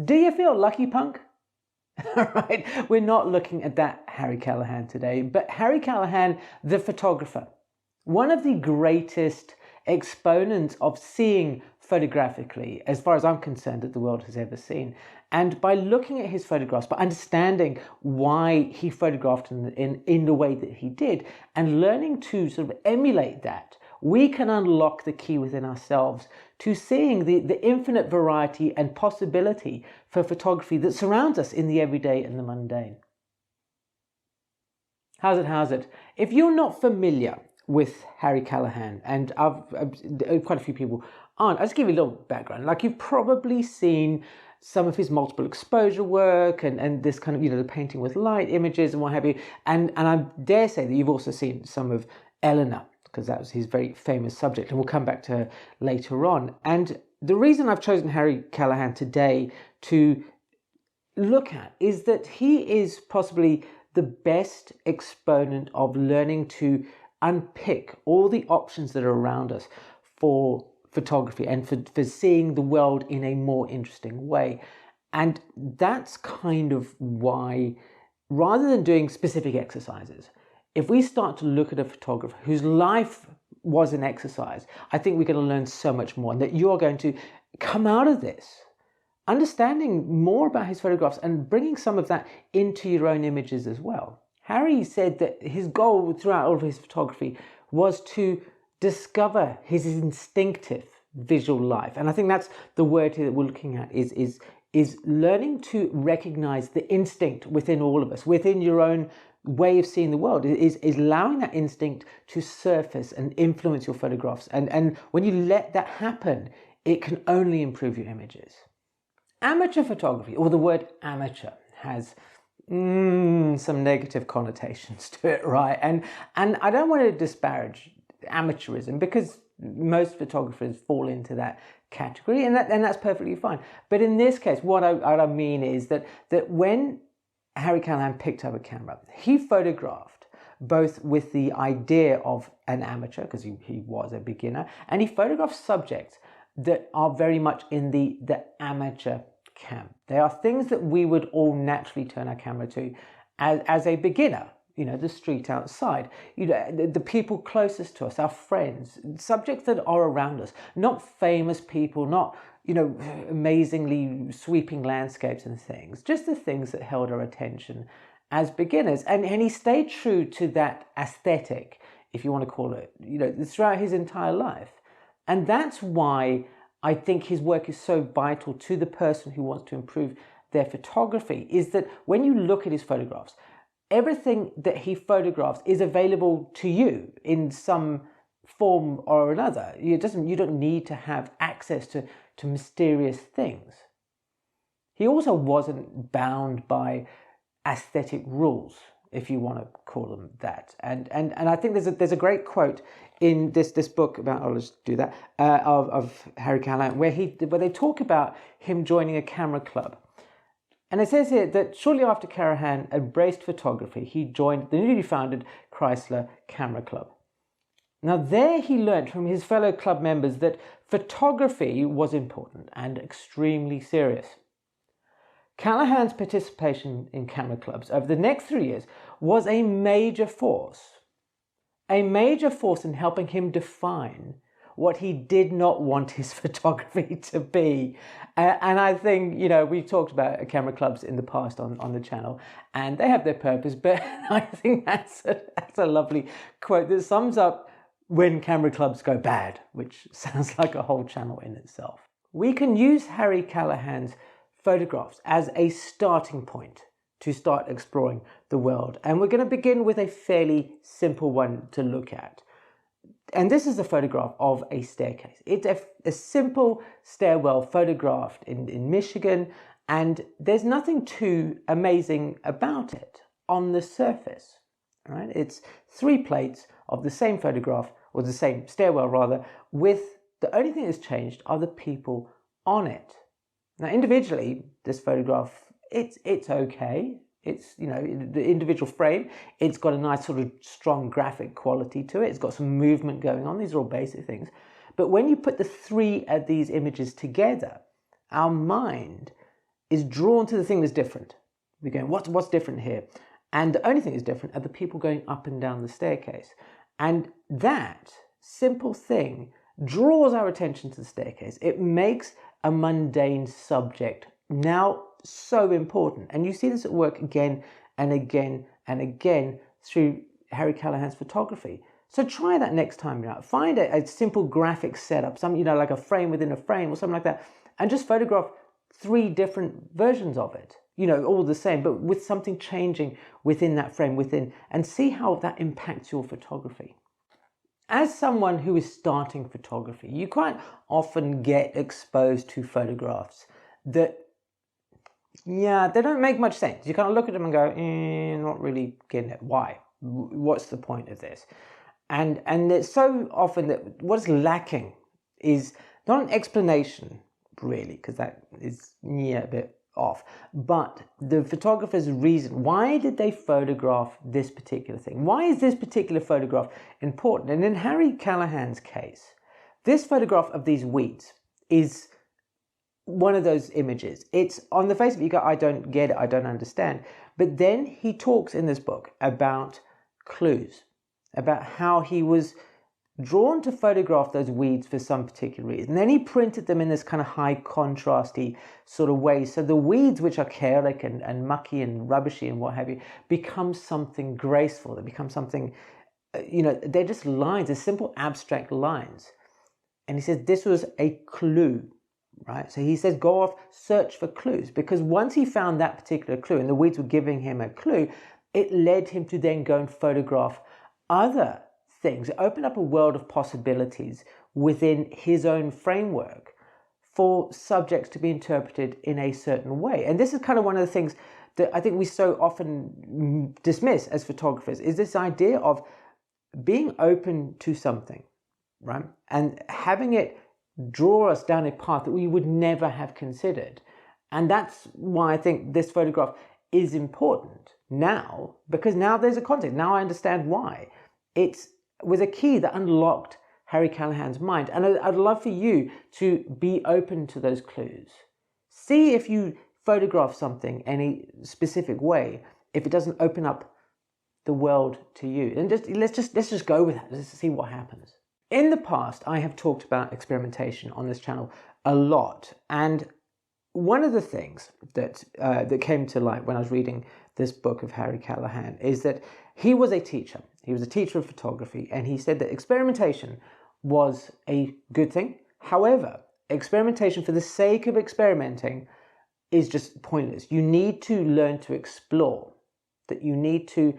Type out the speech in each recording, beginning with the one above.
Do you feel lucky, punk? All right, we're not looking at that Harry Callahan today, but Harry Callahan, the photographer, one of the greatest exponents of seeing photographically, as far as I'm concerned, that the world has ever seen. And by looking at his photographs, by understanding why he photographed in the way that he did, and learning to sort of emulate that, we can unlock the key within ourselves to seeing the infinite variety and possibility for photography that surrounds us in the everyday and the mundane. How's it? If you're not familiar with Harry Callahan, and I've quite a few people aren't, I'll just give you a little background. Like, you've probably seen some of his multiple exposure work and this kind of, the painting with light images and what have you. And I dare say that you've also seen some of Eleanor, because that was his very famous subject, and we'll come back to her later on. And the reason I've chosen Harry Callahan today to look at is that he is possibly the best exponent of learning to unpick all the options that are around us for photography and for seeing the world in a more interesting way. And that's kind of why, rather than doing specific exercises, if we start to look at a photographer whose life was an exercise, I think we're going to learn so much more, and that you're going to come out of this understanding more about his photographs and bringing some of that into your own images as well. Harry said that his goal throughout all of his photography was to discover his instinctive visual life. And I think that's the word here that we're looking at, is learning to recognize the instinct within all of us, within your own way of seeing the world, is allowing that instinct to surface and influence your photographs. And when you let that happen, it can only improve your images. Amateur photography, or the word amateur, has some negative connotations to it, right? And I don't want to disparage amateurism, because most photographers fall into that category, and that's perfectly fine. But in this case, what I mean is that when Harry Callahan picked up a camera, he photographed both with the idea of an amateur, because he was a beginner, and he photographed subjects that are very much in the amateur camp. They are things that we would all naturally turn our camera to as a beginner. The street outside, the people closest to us, our friends, subjects that are around us, not famous people, not, amazingly sweeping landscapes and things, just the things that held our attention as beginners. And he stayed true to that aesthetic, if you want to call it, throughout his entire life. And that's why I think his work is so vital to the person who wants to improve their photography, is that when you look at his photographs, everything that he photographs is available to you in some form or another. You don't need to have access to mysterious things. He also wasn't bound by aesthetic rules, if you want to call them that. And I think there's a great quote in this book about, I'll just do that, of Harry Callahan, where they talk about him joining a camera club. And it says here that shortly after Callahan embraced photography, he joined the newly founded Chrysler Camera Club. Now there he learned from his fellow club members that photography was important and extremely serious. Callahan's participation in camera clubs over the next 3 years was a major force in helping him define what he did not want his photography to be. And I think, we've talked about camera clubs in the past on the channel, and they have their purpose, but I think that's a lovely quote that sums up when camera clubs go bad, which sounds like a whole channel in itself. We can use Harry Callahan's photographs as a starting point to start exploring the world. And we're going to begin with a fairly simple one to look at. And this is a photograph of a staircase. It's a simple stairwell photographed in Michigan, and there's nothing too amazing about it on the surface. Right? It's 3 plates of the same photograph, or the same stairwell rather, with the only thing that's changed are the people on it. Now individually, this photograph, it's okay. It's, the individual frame, it's got a nice sort of strong graphic quality to it. It's got some movement going on. These are all basic things. But when you put the 3 of these images together, our mind is drawn to the thing that's different. We're going, what's different here? And the only thing that's different are the people going up and down the staircase. And that simple thing draws our attention to the staircase. It makes a mundane subject now so important. And you see this at work again and again and again through Harry Callahan's photography. So try that next time you're out. Find a simple graphic setup, some, like a frame within a frame or something like that, and just photograph 3 different versions of it, all the same, but with something changing within that frame and see how that impacts your photography. As someone who is starting photography, you quite often get exposed to photographs that, they don't make much sense. You kind of look at them and go, not really getting it. Why? What's the point of this? And it's so often that what's lacking is not an explanation, really, because that is a bit off, but the photographer's reason. Why did they photograph this particular thing? Why is this particular photograph important? And in Harry Callahan's case, this photograph of these weeds is one of those images. It's on the face of it, you go, I don't get it, I don't understand. But then he talks in this book about clues, about how he was drawn to photograph those weeds for some particular reason. And then he printed them in this kind of high contrasty sort of way. So the weeds, which are chaotic and mucky and rubbishy and what have you, become something graceful. They become something, they're just lines, they're simple abstract lines. And he says this was a clue, right? So he says go off, search for clues, because once he found that particular clue and the weeds were giving him a clue, it led him to then go and photograph other things. It opened up a world of possibilities within his own framework for subjects to be interpreted in a certain way. And this is kind of one of the things that I think we so often dismiss as photographers, is this idea of being open to something, right? And having it draw us down a path that we would never have considered. And that's why I think this photograph is important now, because now there's a context. Now I understand why. It was a key that unlocked Harry Callahan's mind. And I'd love for you to be open to those clues. See if you photograph something any specific way, if it doesn't open up the world to you. And let's just go with that. Let's see what happens. In the past, I have talked about experimentation on this channel a lot. And one of the things that came to light when I was reading this book of Harry Callahan is that he was a teacher. He was a teacher of photography, and he said that experimentation was a good thing. However, experimentation for the sake of experimenting is just pointless. You need to learn to explore, that you need to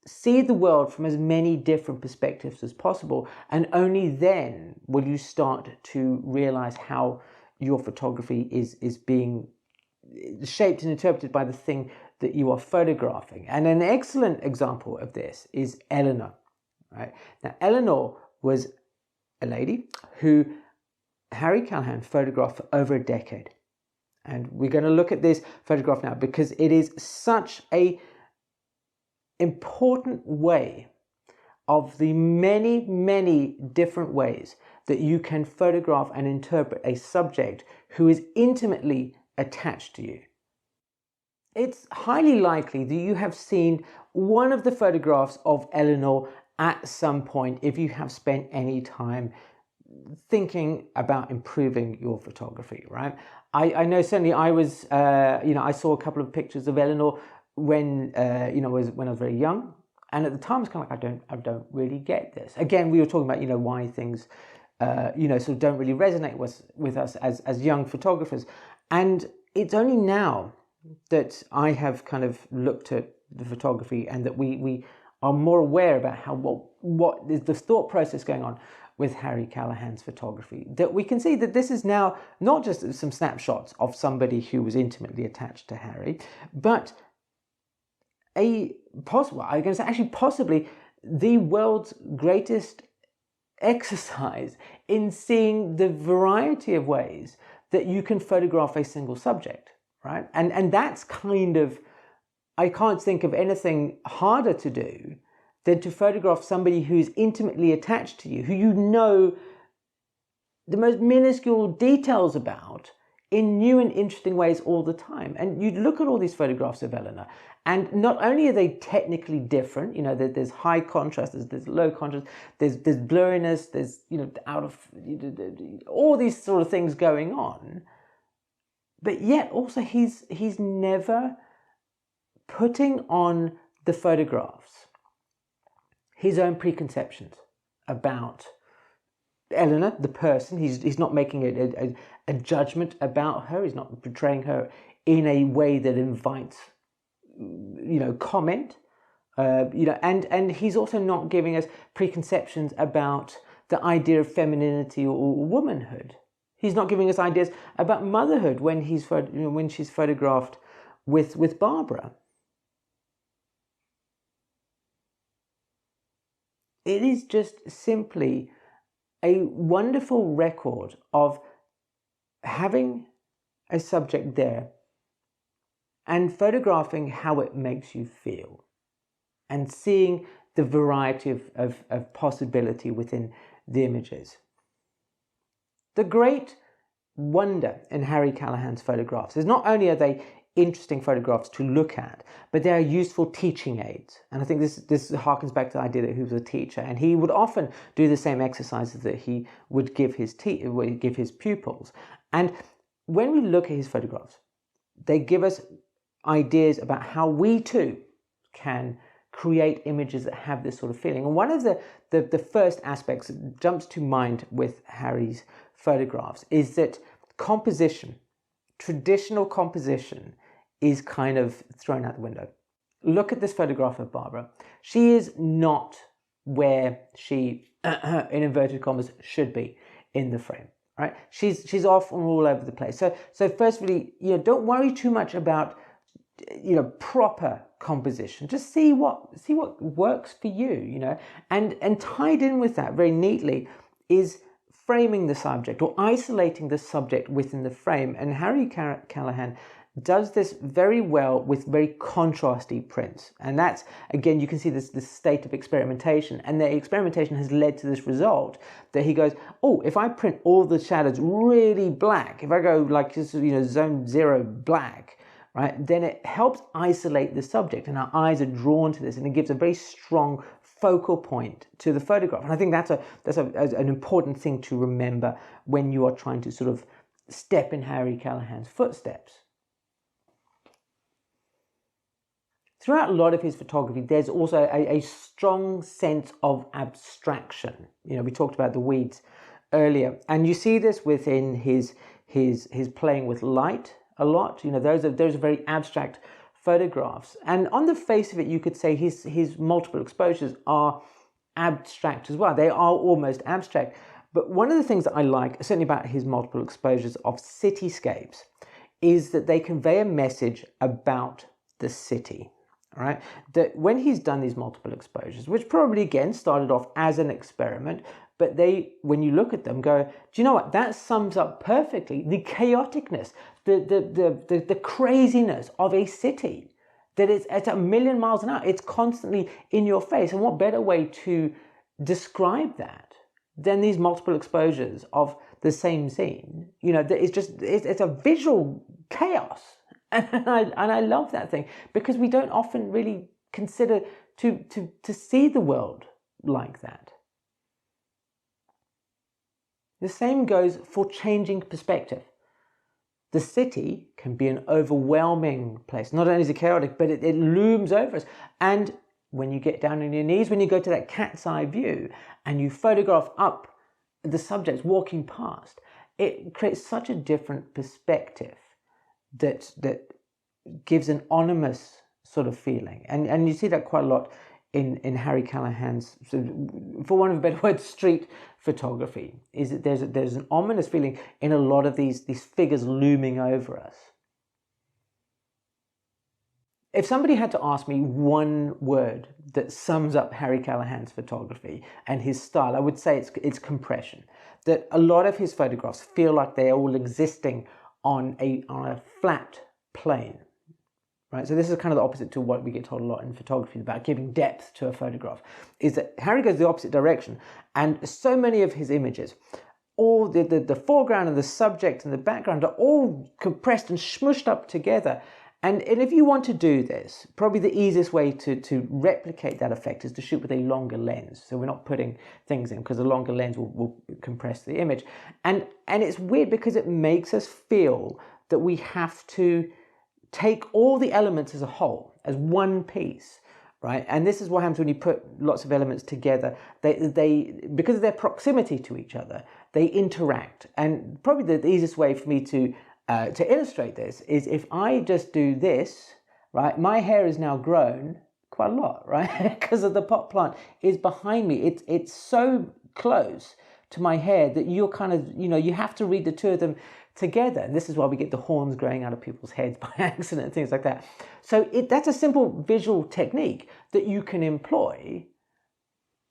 see the world from as many different perspectives as possible, and only then will you start to realize how your photography is being shaped and interpreted by the thing that you are photographing. And an excellent example of this is Eleanor, right? Now, Eleanor was a lady who Harry Callahan photographed for over a decade. And we're going to look at this photograph now because it is such a important way of the many, many different ways that you can photograph and interpret a subject who is intimately attached to you. It's highly likely that you have seen one of the photographs of Eleanor at some point if you have spent any time thinking about improving your photography, right? I know certainly I was, I saw a couple of pictures of Eleanor when I was very young, and at the time I was kind of like, I don't really get this. Again, we were talking about why things sort of don't really resonate with us as young photographers, and it's only now that I have kind of looked at the photography and that we are more aware about how what is the thought process going on with Harry Callahan's photography, that we can see that this is now not just some snapshots of somebody who was intimately attached to Harry, but possibly the world's greatest exercise in seeing the variety of ways that you can photograph a single subject, right? And that's kind of, I can't think of anything harder to do than to photograph somebody who's intimately attached to you, who you know the most minuscule details about in new and interesting ways all the time. And you look at all these photographs of Eleanor, and not only are they technically different, you know, there's high contrast, there's low contrast, there's blurriness, there's, you know, out of all these sort of things going on, but yet also he's never putting on the photographs his own preconceptions about Eleanor, the person. He's not making a judgment about her. He's not portraying her in a way that invites, you know, comment. You know, and he's also not giving us preconceptions about the idea of femininity or womanhood. He's not giving us ideas about motherhood when she's photographed with Barbara. It is just simply a wonderful record of having a subject there and photographing how it makes you feel and seeing the variety of possibility within the images. The great wonder in Harry Callahan's photographs is not only are they interesting photographs to look at, but they are useful teaching aids. And I think this harkens back to the idea that he was a teacher, and he would often do the same exercises that he would give his pupils. And when we look at his photographs, they give us ideas about how we too can create images that have this sort of feeling. And one of the first aspects that jumps to mind with Harry's photographs is that composition, traditional composition, is kind of thrown out the window. Look at this photograph of Barbara. She is not where she, in inverted commas, should be in the frame, right? She's off and all over the place. So firstly, you know, don't worry too much about, you know, proper composition. Just see what works for you, you know, and tied in with that very neatly is framing the subject or isolating the subject within the frame. And Harry Callahan does this very well with very contrasty prints. And that's, again, you can see this state of experimentation. And the experimentation has led to this result that he goes, oh, if I print all the shadows really black, if I go like, you know, zone 0 black, right, then it helps isolate the subject and our eyes are drawn to this, and it gives a very strong focal point to the photograph. And I think that's an important thing to remember when you are trying to sort of step in Harry Callahan's footsteps. Throughout a lot of his photography, there's also a strong sense of abstraction. You know, we talked about the weeds earlier, and you see this within his playing with light a lot. You know, those are very abstract photographs, and on the face of it, you could say his multiple exposures are abstract as well. They are almost abstract. But one of the things that I like, certainly about his multiple exposures of cityscapes, is that they convey a message about the city. All right, that when he's done these multiple exposures, which probably again started off as an experiment, but when you look at them, go, do you know what? That sums up perfectly the chaoticness, the craziness of a city. That it's at 1,000,000 miles an hour. It's constantly in your face. And what better way to describe that than these multiple exposures of the same scene? You know, it's a visual chaos. And I love that thing, because we don't often really consider to see the world like that. The same goes for changing perspective. The city can be an overwhelming place. Not only is it chaotic, but it looms over us. And when you get down on your knees, when you go to that cat's eye view and you photograph up the subjects walking past, it creates such a different perspective that gives an ominous sort of feeling. And you see that quite a lot in Harry Callahan's, for want of a better word, street photography, is that there's an ominous feeling in a lot of these figures looming over us. If somebody had to ask me one word that sums up Harry Callahan's photography and his style, I would say it's compression. That a lot of his photographs feel like they're all existing on a flat plane. Right, so this is kind of the opposite to what we get told a lot in photography about giving depth to a photograph, is that Harry goes the opposite direction, and so many of his images all the foreground and the subject and the background are all compressed and smushed up together. And if you want to do this, probably the easiest way to replicate that effect is to shoot with a longer lens. So we're not putting things in, because a longer lens will compress the image. And it's weird because it makes us feel that we have to take all the elements as a whole, as one piece, right? And this is what happens when you put lots of elements together. They because of their proximity to each other, they interact. And probably the easiest way for me to illustrate this is if I just do this, right? My hair is now grown quite a lot, right? Because of the pot plant is behind me. It's so close to my hair that you're kind of, you have to read the two of them together. And this is why we get the horns growing out of people's heads by accident and things like that. So that's a simple visual technique that you can employ,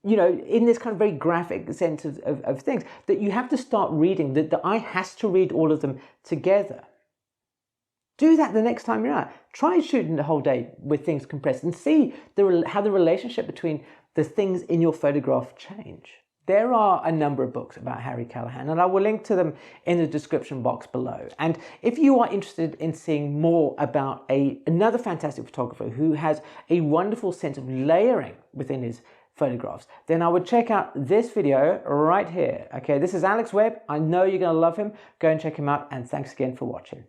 in this kind of very graphic sense of things, that you have to start reading, that the eye has to read all of them together. Do that the next time you're out. Try shooting the whole day with things compressed and see how the relationship between the things in your photograph change. There are a number of books about Harry Callahan, and I will link to them in the description box below. And if you are interested in seeing more about another fantastic photographer who has a wonderful sense of layering within his photographs, then I would check out this video right here. Okay, this is Alex Webb. I know you're going to love him. Go and check him out, and thanks again for watching.